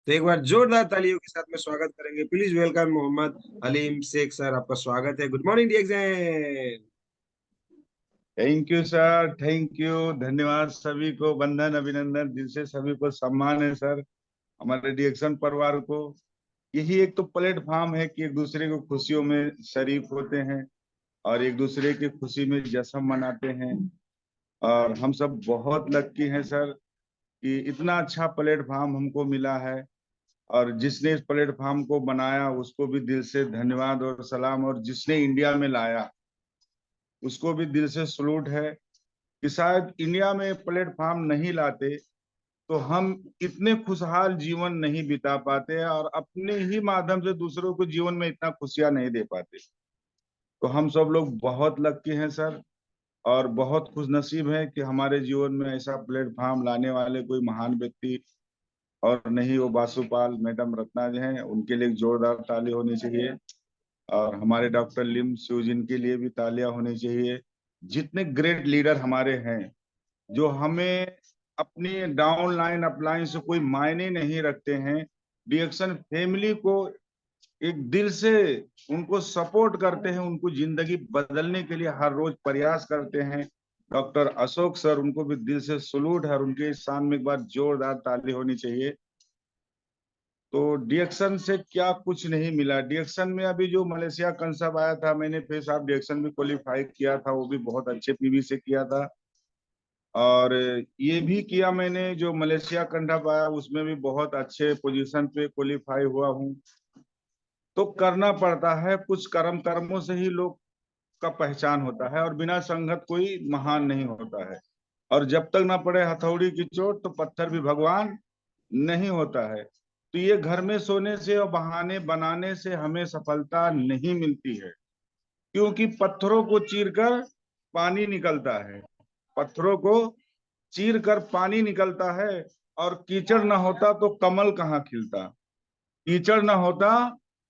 तो एक बार जोरदार तालियों के साथ में स्वागत करेंगे। Please welcome Mohammed Haleem Sheikh sir, आपका स्वागत है। Good morning dear. Thank you sir, thank you. धन्यवाद सभी को, वंदन अभिनंदन दिल से सभी को सम्मान है सर। हमारे रिएक्शन परिवार को यही एक तो प्लेटफॉर्म है कि एक दूसरे को खुशियों में शरीक होते हैं और एक दूसरे की खुशी में जश्न मनाते हैं। और हम सब बहुत लक्की हैं सर कि इतना अच्छा प्लेटफॉर्म हमको मिला है। और जिसने इस प्लेटफॉर्म को बनाया उसको भी दिल से धन्यवाद और सलाम, और जिसने इंडिया में लाया उसको भी दिल से सलूट है कि शायद इंडिया में प्लेटफॉर्म नहीं लाते तो हम इतने खुशहाल जीवन नहीं बिता पाते और अपने ही माध्यम से दूसरों को जीवन में इतना खुशियां नहीं दे पाते। तो हम सब लोग बहुत लकी हैं सर, और बहुत खुश नसीब है कि हमारे जीवन में ऐसा प्लेटफॉर्म लाने वाले कोई महान व्यक्ति और नहीं वो बासुपाल मैडम रत्ना जी हैं। उनके लिए एक जोरदार ताली होनी चाहिए। और हमारे डॉक्टर लिम सुजिन के लिए भी तालियां होनी चाहिए। जितने ग्रेट लीडर हमारे हैं जो हमें अपनी डाउन लाइन अपलाइन से कोई मायने नहीं रखते हैं, रिएक्शन फैमिली को एक दिल से उनको सपोर्ट करते हैं, उनको जिंदगी बदलने के लिए हर रोज प्रयास करते हैं। डॉक्टर अशोक सर, उनको भी दिल से सलूट है और उनके शान में एक बार जोरदार ताली होनी चाहिए। तो डिएक्शन से क्या कुछ नहीं मिला। डिएक्शन में अभी जो मलेशिया कंसब आया था, मैंने फेस ऑफ डिएक्शन भी क्वालिफाई किया था, वो भी बहुत अच्छे पीवी से किया था। और ये भी किया मैंने जो मलेशिया कंडा पाया उसमें भी बहुत अच्छे पोजीशन पे क्वालिफाई हुआ हूँ। तो करना पड़ता है कुछ, कर्मों से ही लोग का पहचान होता है और बिना संगत कोई महान नहीं होता है। और जब तक ना पड़े हथौड़ी की चोट तो पत्थर भी भगवान नहीं होता है। तो ये घर में सोने से और बहाने बनाने से हमें सफलता नहीं मिलती है, क्योंकि पत्थरों को चीरकर पानी निकलता है। पत्थरों को चीर कर पानी निकलता है। और कीचड़ ना होता तो कमल कहाँ खिलता। कीचड़ ना होता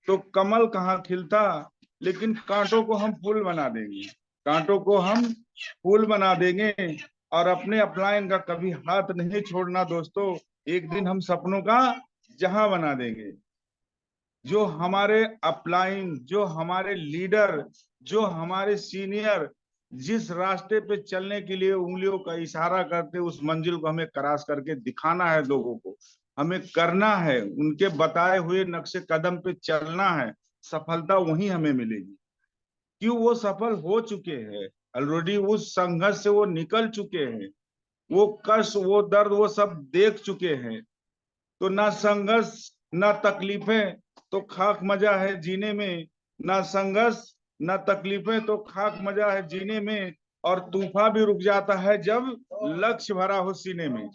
तो कमल कहाँ खिलता। लेकिन कांटों को हम फूल बना देंगे, कांटों को हम फूल बना देंगे। और अपने अपलाइन का कभी हाथ नहीं छोड़ना दोस्तों। एक दिन हम सपनों का जहां बना देंगे। जो हमारे अपलाइन, जो हमारे लीडर, जो हमारे सीनियर जिस रास्ते पे चलने के लिए उंगलियों का इशारा करते, उस मंजिल को हमें क्रॉस करके दिखाना है लोगों को। हमें करना है, उनके बताए हुए नक्शे कदम पे चलना है। सफलता वहीं हमें मिलेगी, क्यों वो सफल हो चुके हैं ऑलरेडी। उस संघर्ष से वो निकल चुके हैं, वो कष्ट वो दर्द वो सब देख चुके हैं। तो ना संघर्ष ना तकलीफें तो खाक मजा है जीने में। ना संघर्ष ना तकलीफें तो खाक मजा है जीने में। और तूफान भी रुक जाता है जब लक्ष्य भरा हो सीने में।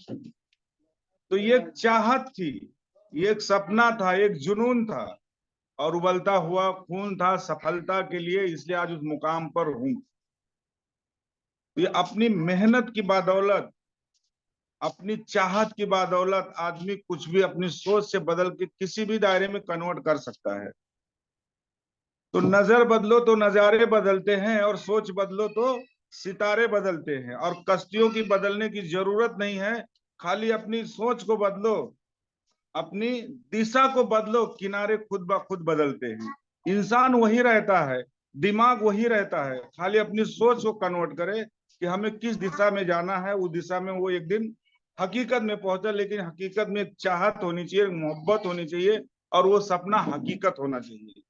तो ये एक चाहत थी, ये एक सपना था, एक जुनून था और उबलता हुआ खून था सफलता के लिए, इसलिए आज उस मुकाम पर हूं। तो ये अपनी मेहनत की बदौलत, अपनी चाहत की बदौलत आदमी कुछ भी अपनी सोच से बदल के किसी भी दायरे में कन्वर्ट कर सकता है। तो नजर बदलो तो नजारे बदलते हैं, और सोच बदलो तो सितारे बदलते हैं। और कश्तियों की बदलने की जरूरत नहीं है, खाली अपनी सोच को बदलो, अपनी दिशा को बदलो, किनारे खुद ब खुद बदलते हैं। इंसान वही रहता है, दिमाग वही रहता है, खाली अपनी सोच को कन्वर्ट करे कि हमें किस दिशा में जाना है। उस दिशा में वो एक दिन हकीकत में पहुंचा। लेकिन हकीकत में एक चाहत होनी चाहिए, मोहब्बत होनी चाहिए, और वो सपना हकीकत होना चाहिए।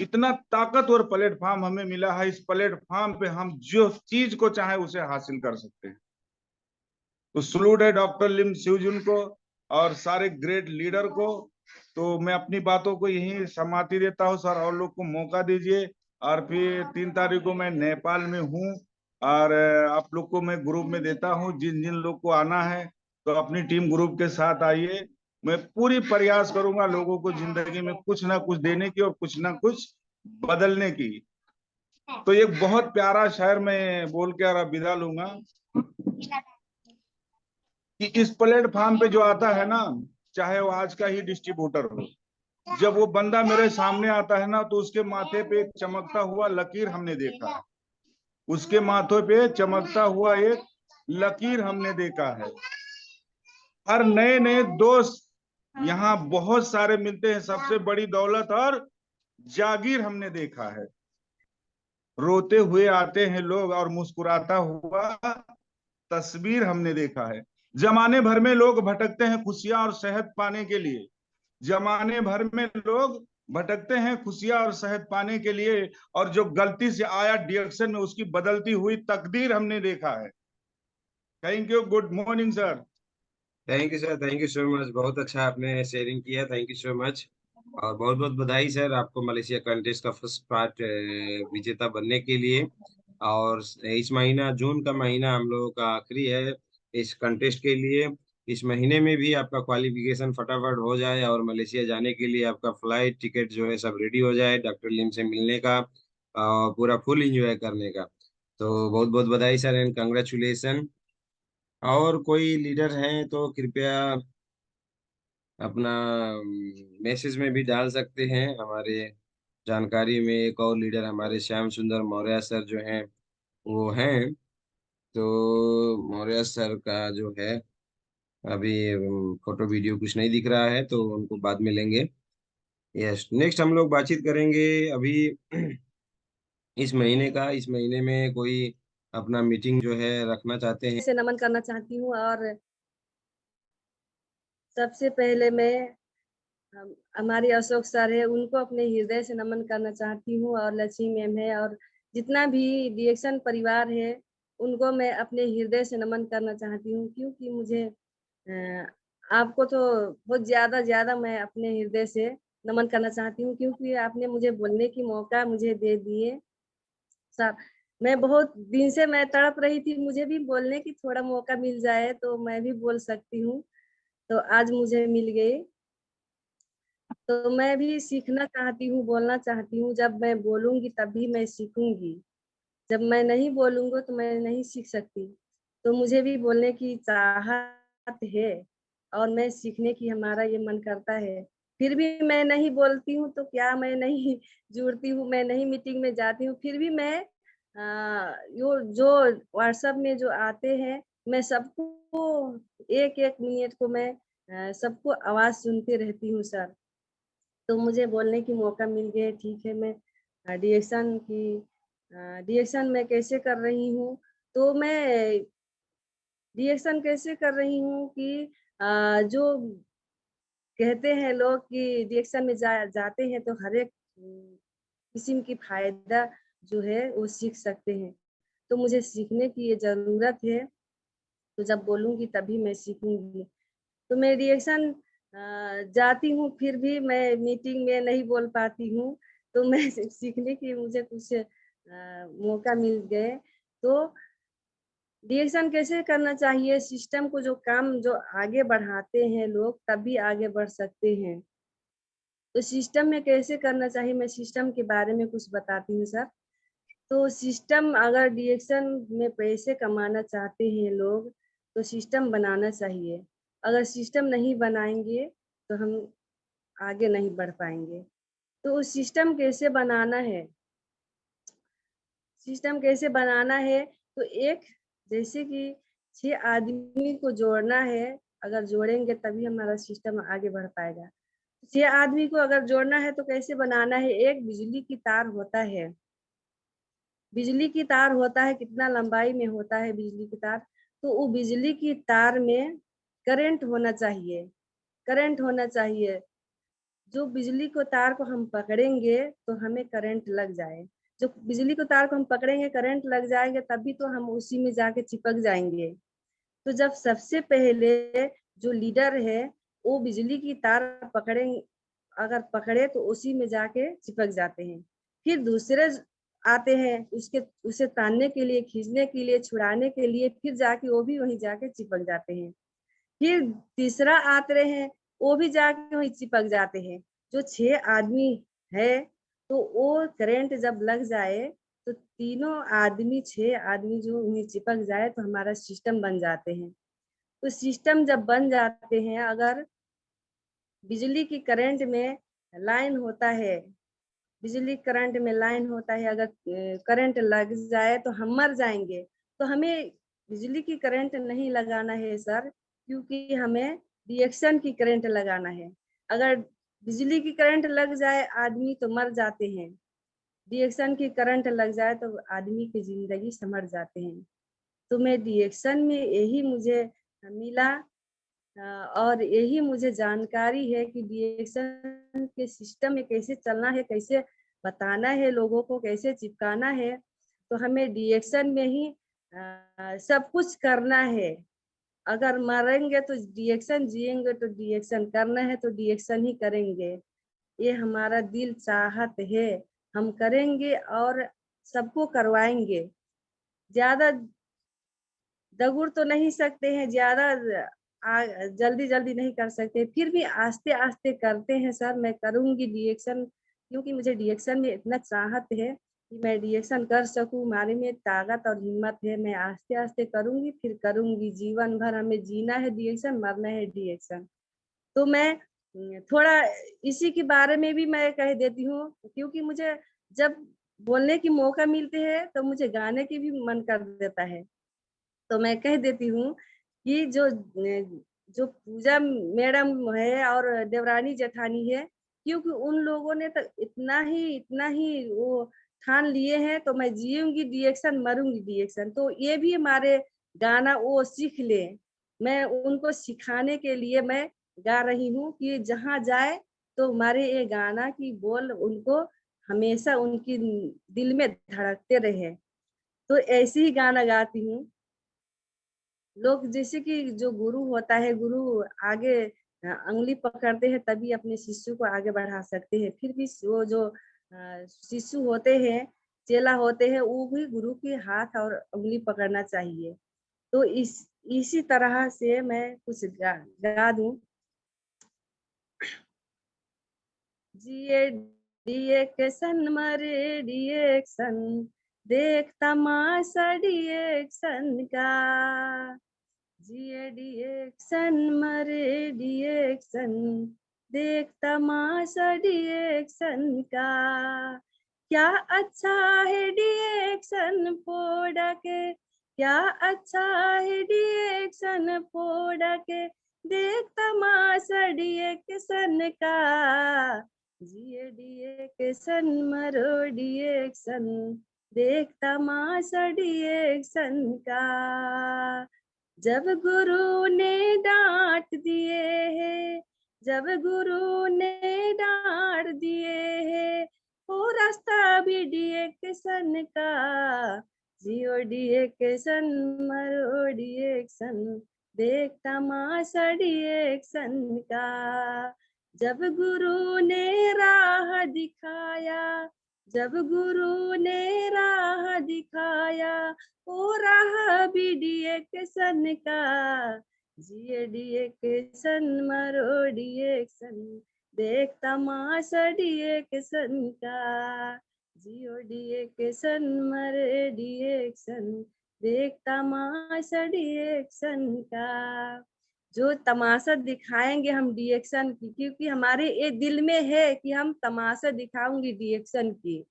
इतना ताकतवर प्लेटफॉर्म हमें मिला है, इस प्लेटफॉर्म पे हम जो चीज को चाहे उसे हासिल कर सकते हैं। तो सलूट है डॉक्टर लिम सिवजुन को और सारे ग्रेट लीडर को। तो मैं अपनी बातों को यहीं समाप्ति देता हूँ सर, और लोग को मौका दीजिए। और फिर 3 तारीख को मैं नेपाल में हूँ, और आप लोग को मैं ग्रुप में देता हूँ। जिन जिन लोग को आना है तो अपनी टीम ग्रुप के साथ आइए। मैं पूरी प्रयास करूंगा लोगों को जिंदगी में कुछ ना कुछ देने की और कुछ ना कुछ बदलने की। तो एक बहुत प्यारा शायर मैं बोल के और विदा लूंगा कि इस प्लेटफॉर्म पे जो आता है ना, चाहे वो आज का ही डिस्ट्रीब्यूटर हो, जब वो बंदा मेरे सामने आता है ना तो उसके माथे पे एक चमकता हुआ लकीर हमने देखा है। उसके माथे पे चमकता हुआ एक लकीर हमने देखा है। हर नए नए दोस्त यहाँ बहुत सारे मिलते हैं, सबसे बड़ी दौलत और जागीर हमने देखा है। रोते हुए आते हैं लोग और मुस्कुराता हुआ तस्वीर हमने देखा है। जमाने भर में लोग भटकते हैं खुशियां और सेहत पाने के लिए। जमाने भर में लोग भटकते हैं खुशियां और सेहत पाने के लिए, और जो गलती से आया डिएक्शन में उसकी बदलती हुई तकदीर हमने देखा है। Thank you. Good morning sir. Thank you sir, thank you so much. बहुत अच्छा आपने शेयरिंग किया, थैंक यू सो मच। और बहुत बहुत बधाई सर आपको मलेशिया कंटेस्ट का फर्स्ट पार्ट विजेता बनने के लिए। और इस महीना जून का महीना हम लोगों का आखिरी है इस कंटेस्ट के लिए। इस महीने में भी आपका क्वालिफिकेशन फटाफट हो जाए और मलेशिया जाने के लिए आपका फ्लाइट टिकट जो है सब रेडी हो जाए, डॉक्टर लिम से मिलने का पूरा फुल एंजॉय करने का। तो बहुत बहुत बधाई सर एंड कंग्रेचुलेसन। और कोई लीडर हैं तो कृपया अपना मैसेज में भी डाल सकते हैं। हमारे जानकारी में एक और लीडर हमारे श्याम सुंदर मौर्य सर जो हैं वो हैं। तो मौर्य सर का जो है अभी फोटो वीडियो कुछ नहीं दिख रहा है तो उनको बाद में लेंगे। यस, नेक्स्ट हम लोग बातचीत करेंगे अभी इस महीने में कोई अपना मीटिंग जो है रखना चाहते हैं। से नमन करना चाहती हूँ। और सबसे पहले मैं हमारे अशोक सर है उनको अपने हृदय से नमन करना चाहती हूँ, और लक्ष्मी मैम है, और जितना भी डिएक्शन परिवार है उनको मैं अपने हृदय से नमन करना चाहती हूँ। क्योंकि मुझे आपको तो बहुत ज्यादा मैं अपने हृदय से नमन करना चाहती हूँ, क्योंकि आपने मुझे बोलने की मौका मुझे दे दिए सर। मैं बहुत दिन से मैं तड़प रही थी, मुझे भी बोलने की थोड़ा मौका मिल जाए तो मैं भी बोल सकती हूँ, तो आज मुझे मिल गई। तो मैं भी सीखना चाहती हूँ, बोलना चाहती हूँ। जब मैं बोलूंगी तभी मैं सीखूंगी, जब मैं नहीं बोलूंगी तो मैं नहीं सीख सकती। तो मुझे भी बोलने की चाहत है और मैं सीखने की हमारा ये मन करता है। फिर भी मैं नहीं बोलती हूँ तो क्या मैं नहीं जुड़ती हूँ, मैं नहीं मीटिंग में जाती हूँ, फिर भी मैं यो जो व्हाट्सएप में जो आते हैं मैं सबको एक एक मिनट को मैं सबको आवाज सुनती रहती हूँ सर। तो मुझे बोलने की मौका मिल गया। ठीक है, मैं डिएक्शन मैं कैसे कर रही हूँ। तो मैं डिएक्शन कैसे कर रही हूँ कि जो कहते हैं लोग कि डिएक्शन में जाते हैं तो हर एक किस्म की फायदा जो है वो सीख सकते हैं। तो मुझे सीखने की ये जरूरत है, तो जब बोलूंगी तभी मैं सीखूंगी। तो मैं रिएक्शन जाती हूँ, फिर भी मैं मीटिंग में नहीं बोल पाती हूँ। तो मैं सीखने की मुझे कुछ मौका मिल गए। तो रिएक्शन कैसे करना चाहिए, सिस्टम को जो काम जो आगे बढ़ाते हैं लोग तभी आगे बढ़ सकते हैं। तो सिस्टम में कैसे करना चाहिए, मैं सिस्टम के बारे में कुछ बताती हूँ सर। तो सिस्टम, अगर डिएक्शन में पैसे कमाना चाहते हैं लोग तो सिस्टम बनाना चाहिए। अगर सिस्टम नहीं बनाएंगे तो हम आगे नहीं बढ़ पाएंगे। तो सिस्टम कैसे बनाना है, सिस्टम कैसे बनाना है। तो एक, जैसे कि 6 आदमी को जोड़ना है, अगर जोड़ेंगे तभी हमारा सिस्टम आगे बढ़ पाएगा। 6 आदमी को अगर जोड़ना है तो कैसे बनाना है। एक बिजली की तार होता है, बिजली की तार होता है, कितना लंबाई में होता है बिजली की तार। तो वो बिजली की तार में करंट होना चाहिए, करंट होना चाहिए। जो बिजली को तार को हम पकड़ेंगे तो हमें करंट लग जाए। जो बिजली को तार को हम पकड़ेंगे, करंट लग जाएंगे, तभी तो हम उसी में जाके चिपक जाएंगे। तो जब सबसे पहले जो लीडर है वो बिजली की तार पकड़ें, अगर पकड़े तो उसी में जाके चिपक जाते हैं। फिर दूसरे आते हैं उसके उसे तानने के लिए, खींचने के लिए, छुड़ाने के लिए, फिर जाके वो भी वहीं जाके चिपक जाते हैं। फिर तीसरा आते हैं, वो भी जाके वहीं चिपक जाते हैं। जो 6 आदमी है तो वो करंट जब लग जाए तो तीनों आदमी, 6 आदमी जो वहीं चिपक जाए तो हमारा सिस्टम बन जाते हैं। तो सिस्टम जब बन जाते हैं, अगर बिजली की करंट में लाइन होता है, बिजली करंट में लाइन होता है, अगर करंट लग जाए तो हम मर जाएंगे। तो हमें बिजली की करंट नहीं लगाना है सर, क्योंकि हमें रिएक्शन की करंट लगाना है। अगर बिजली की करंट लग जाए आदमी तो मर जाते हैं, रिएक्शन की करंट लग जाए तो आदमी की जिंदगी संवर जाते हैं। तो मैं रिएक्शन में यही मुझे मिला और यही मुझे जानकारी है कि रिएक्शन के सिस्टम में कैसे चलना है, कैसे बताना है लोगों को, कैसे चिपकाना है। तो हमें रिएक्शन में ही सब कुछ करना है। अगर मरेंगे तो रिएक्शन, जिएंगे तो रिएक्शन, करना है तो रिएक्शन ही करेंगे। ये हमारा दिल चाहत है, हम करेंगे और सबको करवाएंगे। ज्यादा दगुड़ तो नहीं सकते हैं, ज्यादा जल्दी जल्दी नहीं कर सकते, फिर भी आस्ते आस्ते करते हैं सर। मैं करूंगी रिएक्शन, क्योंकि मुझे रिएक्शन में इतना चाहत है कि मैं रिएक्शन कर सकूं, हमारे में ताकत और हिम्मत है। मैं आस्ते आस्ते करूंगी, फिर करूंगी। जीवन भर हमें जीना है रिएक्शन, मरना है रिएक्शन। तो मैं थोड़ा इसी के बारे में भी मैं कह देती हूँ, क्योंकि मुझे जब बोलने की मौका मिलते हैं तो मुझे गाने की भी मन कर देता है। तो मैं कह देती हूँ कि जो पूजा मैडम है और देवरानी जेठानी है, क्योंकि उन लोगों ने तो इतना ही वो ठान लिए हैं, तो मैं जीऊंगी रिएक्शन, मरूंगी रिएक्शन। तो ये भी हमारे गाना वो सीख ले, मैं उनको सिखाने के लिए मैं गा रही हूँ कि जहाँ जाए तो हमारे ये गाना की बोल उनको हमेशा उनकी दिल में धड़कते रहे। तो ऐसे ही गाना गाती हूँ। लोग जैसे कि जो गुरु होता है, गुरु आगे अंगुली पकड़ते हैं तभी अपने शिष्य को आगे बढ़ा सकते हैं। फिर भी वो जो शिशु होते हैं, चेला होते हैं, वो भी गुरु के हाथ और अंगुली पकड़ना चाहिए। तो इसी तरह से मैं कुछ गा दूं। जिए रिएक्शन मरे रिएक्शन, देख तमाशा रिएक्शन का। जिए रिएक्शन मरे रिएक्शन, देख तमाशा रिएक्शन का। क्या अच्छा है रिएक्शन फोड़ा के, क्या अच्छा है रिएक्शन फोड़ा के, देख तमाशा रिएक्शन का। जिए रिएक्शन मरो रिएक्शन, देख तमाशा रिएक्शन का। जब गुरु ने डांट दिए है, जब गुरु ने डांट दिए है, वो रास्ता भी रिएक्शन का। जियो रिएक्शन मरो रिएक्शन, देख तमाशा रिएक्शन का। जब गुरु ने राह दिखाया, जब गुरु ने राह दिखाया, ओ राह भी रिएक्शन का। जिए रिएक्शन मरो रिएक्शन, देख तमाशा रिएक्शन का। जियो रिएक्शन मरे रिएक्शन, देख तमाशा रिएक्शन का। जो तमाशा दिखाएंगे हम रिएक्शन की, क्योंकि हमारे ये दिल में है कि हम तमाशा दिखाऊंगी रिएक्शन की।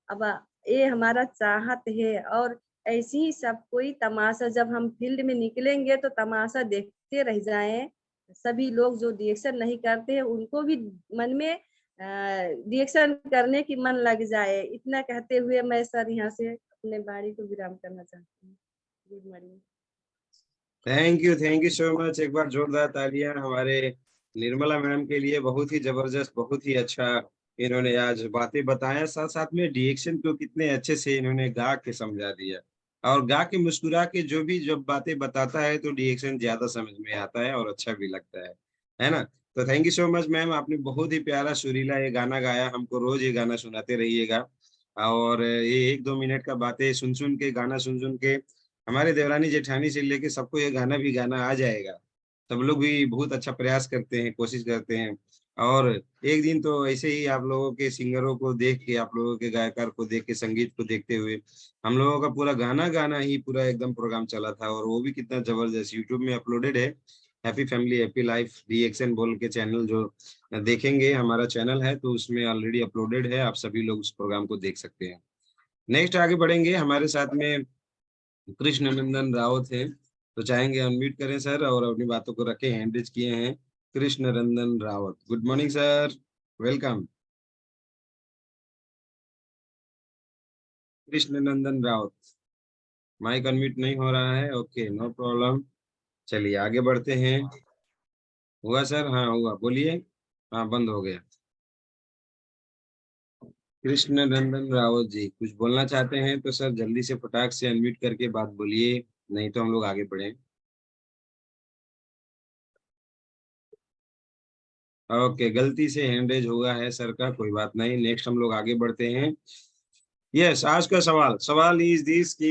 अब ये हमारा चाहत है, और ऐसे ही सब कोई तमाशा, जब हम फील्ड में निकलेंगे तो तमाशा देखते रह जाएं। सभी लोग जो रिएक्शन नहीं करते हैं उनको भी मन में रिएक्शन करने की मन लग जाए। इतना कहते हुए मैं सर यहाँ से अपने बाणी को विराम करना चाहती हूँ। Good morning. Thank you so much. एक बार जोरदार तालियां हमारे निर्मला मैम के लिए। बहुत ही जबरदस्त, बहुत ही अच्छा इन्होंने आज बातें बताया, साथ साथ में रिएक्शन को कितने अच्छे से इन्होंने गा के समझा दिया। और गा के मुस्कुरा के जो भी जब बातें बताता है तो रिएक्शन ज्यादा समझ में आता है और अच्छा भी लगता है ना। तो thank you so much ma'am, आपने बहुत ही प्यारा सुरीला ये गाना गाया। हमको रोज ये गाना सुनाते रहिएगा। और ये 1-2 मिनट का बातें सुन सुन के, गाना सुन सुन के हमारे देवरानी जेठानी से लेके सबको ये गाना भी गाना आ जाएगा। सब लोग भी बहुत अच्छा प्रयास करते हैं, कोशिश करते हैं। और एक दिन तो ऐसे ही आप लोगों के सिंगरों को देख के, आप लोगों के गायकार को देख के, संगीत को देखते हुए हम लोगों का पूरा गाना गाना ही पूरा एकदम प्रोग्राम चला था। और वो भी कितना जबरदस्त यूट्यूब में अपलोडेड है। Happy family happy life reaction बोल के चैनल, जो देखेंगे हमारा चैनल है तो उसमें ऑलरेडी अपलोडेड है। आप सभी लोग उस प्रोग्राम को देख सकते हैं। नेक्स्ट आगे बढ़ेंगे, हमारे साथ में कृष्ण नंदन रावत है। तो चाहेंगे अनम्यूट करें सर और अपनी बातों को रखें। हैंड रेज किए हैं Krishna Ranjan Rawat. Good morning sir, welcome. Krishna Nandan Rawat, mic unmute नहीं हो रहा है। Okay, no problem. चलिए आगे बढ़ते हैं। हुआ सर? हाँ हुआ, बोलिए। हाँ, बंद हो गया। कृष्ण नंदन रावत जी कुछ बोलना चाहते हैं तो सर जल्दी से फटाक से अनम्यूट करके बात बोलिए, नहीं तो हम लोग आगे बढ़े। ओके, गलती से हैंड रेज हुआ है सर का, कोई बात नहीं। नेक्स्ट हम लोग आगे बढ़ते हैं। यस, आज का सवाल सवाल इज दिस कि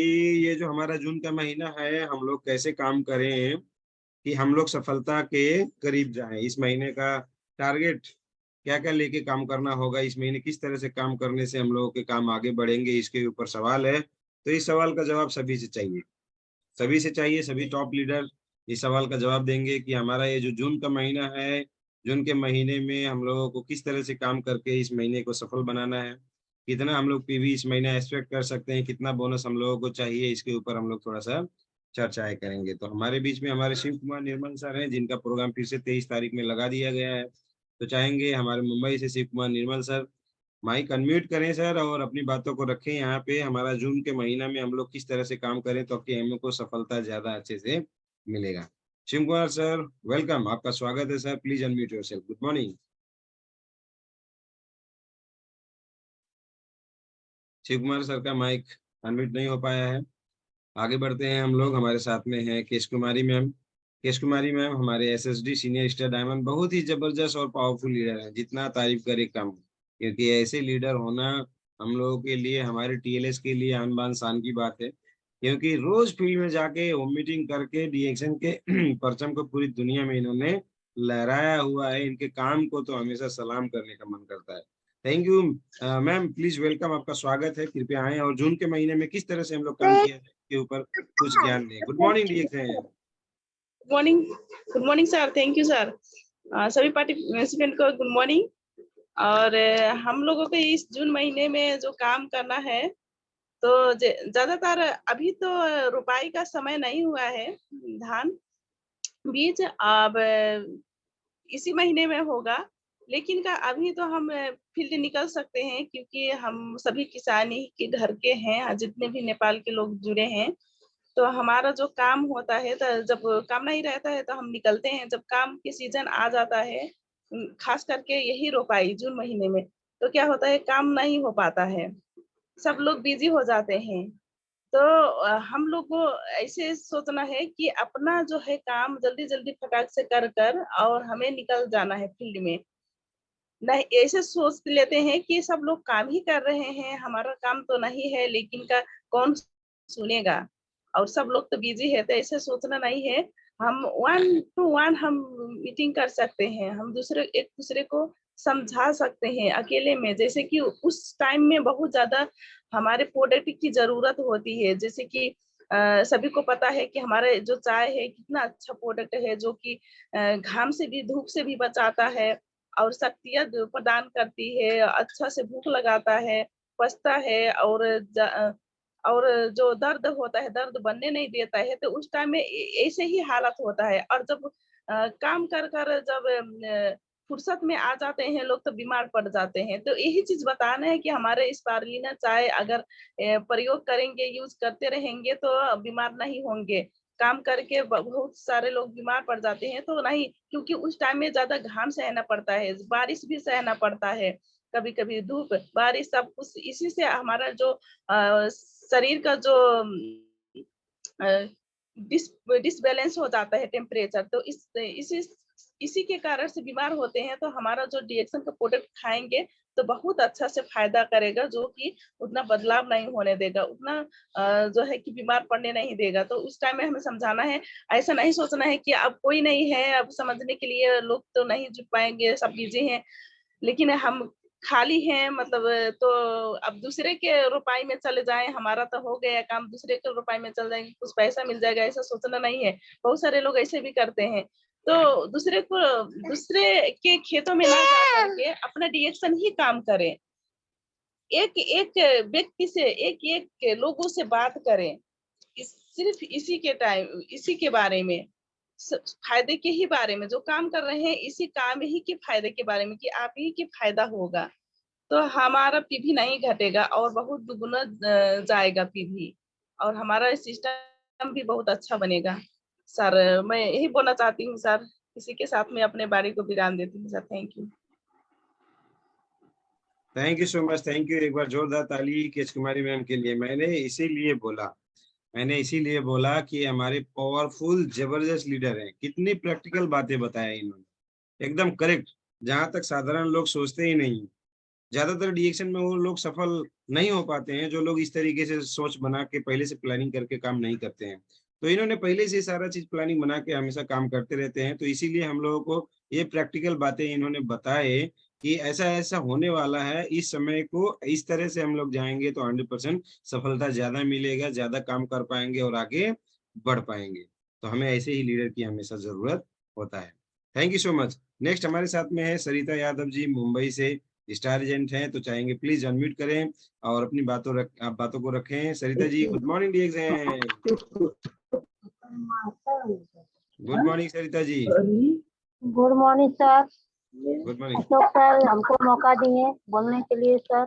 ये जो हमारा जून का महीना है, हम लोग कैसे काम करें कि हम लोग सफलता के करीब जाएं। इस महीने का टारगेट क्या क्या लेके काम करना होगा, इस महीने किस तरह से काम करने से हम लोगों के काम आगे बढ़ेंगे, इसके ऊपर सवाल है। तो इस सवाल का जवाब सभी से चाहिए, सभी से चाहिए। सभी टॉप लीडर इस सवाल का जवाब देंगे कि हमारा ये जो जून का महीना है, जून के महीने में हम लोगों को किस तरह से काम करके इस महीने को सफल बनाना है, कितना हम लोग पीवी इस महीना एक्सपेक्ट कर सकते हैं, कितना बोनस हम लोगों को चाहिए, इसके ऊपर हम लोग थोड़ा सा चर्चाएं करेंगे। तो हमारे बीच में हमारे शिव कुमार निर्मल सर हैं, जिनका प्रोग्राम फिर से 23 तारीख में लगा दिया गया है। तो चाहेंगे हमारे मुंबई से शिव कुमार निर्मल सर माइक अनम्यूट करें सर और अपनी बातों को रखें यहाँ पे। हमारा जून के महीना में हम लोग किस तरह से काम करें तो कि हम को सफलता ज्यादा अच्छे से मिलेगा। शिव कुमार सर, वेलकम, आपका स्वागत है sir. Please unmute yourself. Good morning. Shiv Kumar sir का माइक अनम्यूट नहीं हो पाया है। आगे बढ़ते हैं हम लोग। हमारे साथ में है केश कुमारी मैम। केश कुमारी मैम हमारे एसएसडी सीनियर स्टार डायमंड, बहुत ही जबरदस्त और पावरफुल लीडर है, जितना तारीफ करे कम। क्योंकि ऐसे लीडर होना हम लोगों के लिए, हमारे टीएलएस के लिए आन बान शान की बात है। क्योंकि रोज फील्ड में जाके होम मीटिंग करके डीएक्शन के परचम को पूरी दुनिया में इन्होंने लहराया हुआ है। इनके काम को तो हमेशा सलाम करने का मन करता है। Thank you ma'am, please welcome, आपका स्वागत है। कृपया आए और जून के महीने में किस तरह से हम लोग काम किया है के ऊपर कुछ ज्ञान दें। गुड मॉर्निंग डीएक्शन। Morning. Good morning sir, thank you sir. सभी पार्टिसिपेंट को गुड मॉर्निंग। और हम लोगों को इस जून महीने में जो काम करना है, तो ज्यादातर अभी तो रुपाई का समय नहीं हुआ है, धान बीज अब इसी महीने में होगा। लेकिन का अभी तो हम फील्ड निकल सकते हैं, क्योंकि हम सभी किसानी के घर के हैं, जितने भी नेपाल के लोग जुड़े हैं। तो हमारा जो काम होता है, तो जब काम नहीं रहता है तो हम निकलते हैं। जब काम के सीजन आ जाता है, खास करके यही रोपाई जून महीने में, तो क्या होता है, काम नहीं हो पाता है, सब लोग बिजी हो जाते हैं। तो हम लोग को ऐसे सोचना है कि अपना जो है काम जल्दी जल्दी फटाक से कर कर और हमें निकल जाना है फील्ड में। नहीं, ऐसे सोच लेते हैं कि सब लोग काम ही कर रहे हैं, हमारा काम तो नहीं है, लेकिन का कौन सुनेगा, और सब लोग तो बिजी है। तो ऐसे सोचना नहीं है। हम 1 to 1 हम मीटिंग कर सकते हैं, हम एक दूसरे को समझा सकते हैं अकेले में। जैसे कि उस टाइम में बहुत ज्यादा हमारे प्रोडक्ट की जरूरत होती है। जैसे कि सभी को पता है कि हमारे जो चाय है कितना अच्छा प्रोडक्ट है, जो कि घाम से भी, धूप से भी बचाता है और शक्तियाँ प्रदान करती है, अच्छा से भूख लगाता है, पचता है, और जो दर्द होता है, दर्द बनने नहीं देता है। तो उस टाइम में ऐसे ही हालत होता है। और जब काम कर कर जब फुर्सत में आ जाते हैं लोग, तो बीमार पड़ जाते हैं। तो यही चीज बताना है कि हमारे स्पारुलिना चाय अगर प्रयोग करेंगे, यूज करते रहेंगे, तो बीमार नहीं होंगे। काम करके बहुत सारे लोग बीमार पड़ जाते हैं, तो नहीं, क्योंकि उस टाइम में ज्यादा घाम सहना पड़ता है, बारिश भी सहना पड़ता है, कभी कभी धूप, बारिश, सब कुछ। इसी से हमारा जो शरीर का जो डिसबैलेंस हो जाता है टेम्परेचर। तो इसी के कारण से बीमार होते हैं। तो हमारा जो डीएक्शन का प्रोडक्ट खाएंगे तो बहुत अच्छा से फायदा करेगा, जो कि उतना बदलाव नहीं होने देगा, उतना जो है कि बीमार पड़ने नहीं देगा। तो उस टाइम में हमें समझाना है। ऐसा नहीं सोचना है कि अब कोई नहीं है, अब समझने के लिए लोग तो नहीं जुट पाएंगे, सब बिजी हैं, लेकिन हम खाली हैं, मतलब तो अब दूसरे के रुपाई में चले जाएं, हमारा तो हो गया काम, दूसरे के रुपाई में चल जाएंगे, कुछ पैसा मिल जाएगा, ऐसा सोचना नहीं है। बहुत सारे लोग ऐसे भी करते हैं। तो दूसरे के खेतों में ना जा करके अपना डीएक्शन ही काम करें। एक एक व्यक्ति से, एक एक लोगों से बात करें। सिर्फ इसी के बारे में, फायदे के ही बारे में जो काम कर रहे हैं, इसी काम ही के फायदे के बारे में कि आप ही के फायदा होगा, तो हमारा पीवी नहीं घटेगा और बहुत दुगुना जाएगा पीवी, और हमारा सिस्टम भी बहुत अच्छा बनेगा। सर मैं यही बोलना चाहती हूँ सर, इसी के साथ में अपने बारी को विराम देती हूँ sir. Thank you. Thank you so much, thank you. एक बार जोरदार ताली केश कुमारी मैम के लिए। मैंने इसीलिए बोला कि हमारे पावरफुल जबरदस्त लीडर हैं। कितनी प्रैक्टिकल बातें बताया इन्होंने, एकदम करेक्ट, जहां तक साधारण लोग सोचते ही नहीं। ज्यादातर डिएक्शन में वो लोग सफल नहीं हो पाते हैं जो लोग इस तरीके से सोच बना के पहले से प्लानिंग करके काम नहीं करते हैं। तो इन्होंने पहले से सारा चीज प्लानिंग बना के हमेशा काम करते रहते हैं, तो इसीलिए हम लोगों को ये प्रैक्टिकल बातें इन्होंने बताए कि ऐसा ऐसा होने वाला है, इस समय को इस तरह से हम लोग जाएंगे तो 100% सफलता ज्यादा मिलेगा, ज्यादा काम कर पाएंगे और आगे बढ़ पाएंगे। तो हमें ऐसे ही लीडर की हमेशा जरूरत होता है। Thank you so much. Next हमारे साथ में है सरिता यादव जी, मुंबई से स्टार एजेंट हैं, तो चाहेंगे प्लीज अनम्यूट करें और अपनी आप बातों को रखें। सरिता जी गुड मॉर्निंग डिएक्शन। Good morning Sarita ji. Good morning sir. Good morning. Ashok sir हमको मौका दिए बोलने के लिए सर,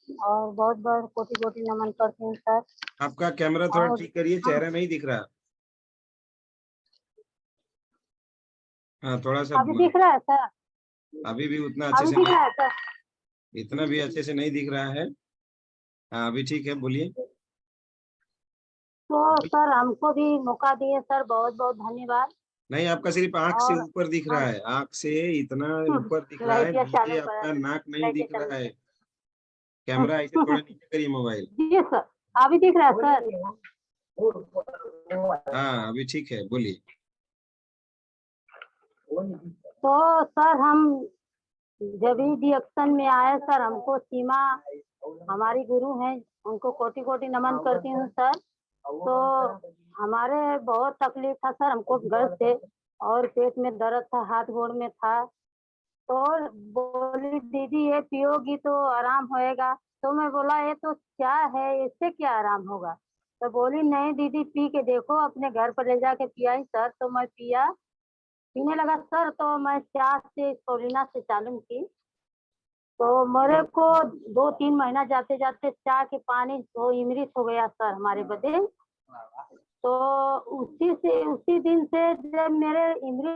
और बहुत बहुत कोटि कोटि नमन करती हूँ सर। आपका कैमरा थोड़ा और ठीक करिए, चेहरा नहीं दिख रहा। हाँ थोड़ा सा। अभी दिख रहा है सर? अभी भी उतना अच्छे अभी से दिख नहीं, रहा है सर? इतना भी अच्छे से नहीं दिख रहा है। हाँ अभी ठीक है, बोलिए। तो सर हमको भी मौका दिए सर, बहुत बहुत धन्यवाद। नहीं, आपका सिर्फ आंख से और ऊपर दिख रहा है, आंख से इतना ऊपर दिख रहा है, लाइटिया नीचे चालू करा, आपका नाक नहीं लाइटिया दिख रहा चालू है। कैमरा ऐसे थोड़ा नीचे करिए मोबाइल। जी सर अभी दिख रहा है सर? हाँ अभी ठीक है, बोलिए। तो सर हम जब ही डिएक्शन में आए सर, हमको सीमा हमारी गुरु हैं, उनको कोटि कोटि नमन करती हूँ सर। तो हमारे बहुत तकलीफ था सर, हमको गैस से और पेट में दर्द था, हाथ गोड़ में था। तो बोली दीदी ये पियोगी तो आराम होएगा। तो मैं बोला ये तो चाय है, इससे क्या आराम होगा? तो बोली नहीं दीदी पी के देखो, अपने घर पर ले जाके पियाई सर। तो मैं पिया, पीने लगा सर, तो मैं चाय से सोलिना से चालू की। तो मेरे को 2-3 महीना जाते जाते चाय के पानी तो इमृत हो गया सर हमारे बदे। तो उसी दिन से जब मेरे इमृत